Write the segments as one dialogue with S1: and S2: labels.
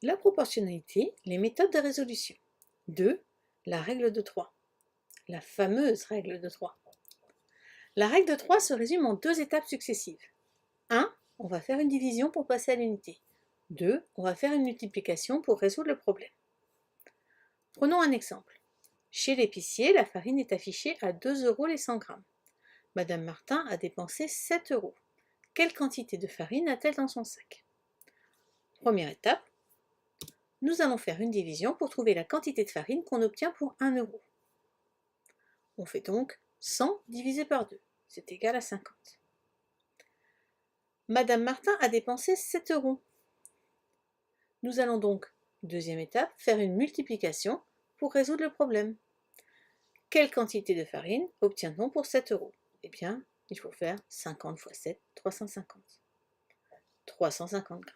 S1: La proportionnalité, les méthodes de résolution. 2. La règle de 3. La fameuse règle de 3. La règle de 3 se résume en 2 étapes successives. 1. On va faire une division pour passer à l'unité. 2. On va faire une multiplication pour résoudre le problème. Prenons un exemple. Chez l'épicier, la farine est affichée à 2 € les 100 g. Madame Martin a dépensé 7 €. Quelle quantité de farine a-t-elle dans son sac? Première étape, nous allons faire une division pour trouver la quantité de farine qu'on obtient pour 1 €. On fait donc 100 divisé par 2, c'est égal à 50. Madame Martin a dépensé 7 €. Nous allons donc, deuxième étape, faire une multiplication pour résoudre le problème. Quelle quantité de farine obtient-on pour 7 €? Eh bien, il faut faire 50 fois 7, 350. 350 g.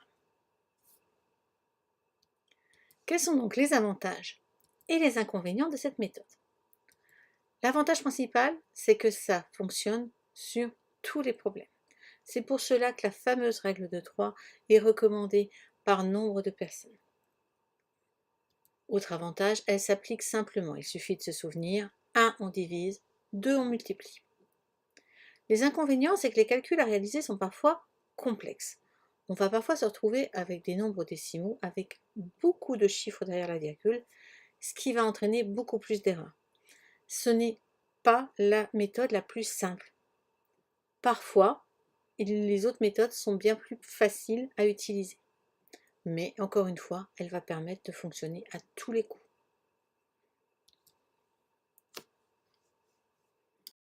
S1: Quels sont donc les avantages et les inconvénients de cette méthode? L'avantage principal, c'est que ça fonctionne sur tous les problèmes. C'est pour cela que la fameuse règle de 3 est recommandée par nombre de personnes. Autre avantage, elle s'applique simplement. Il suffit de se souvenir, 1 on divise, 2 on multiplie. Les inconvénients, c'est que les calculs à réaliser sont parfois complexes. On va parfois se retrouver avec des nombres décimaux, avec beaucoup de chiffres derrière la virgule, ce qui va entraîner beaucoup plus d'erreurs. Ce n'est pas la méthode la plus simple. Parfois, les autres méthodes sont bien plus faciles à utiliser. Mais encore une fois, elle va permettre de fonctionner à tous les coups.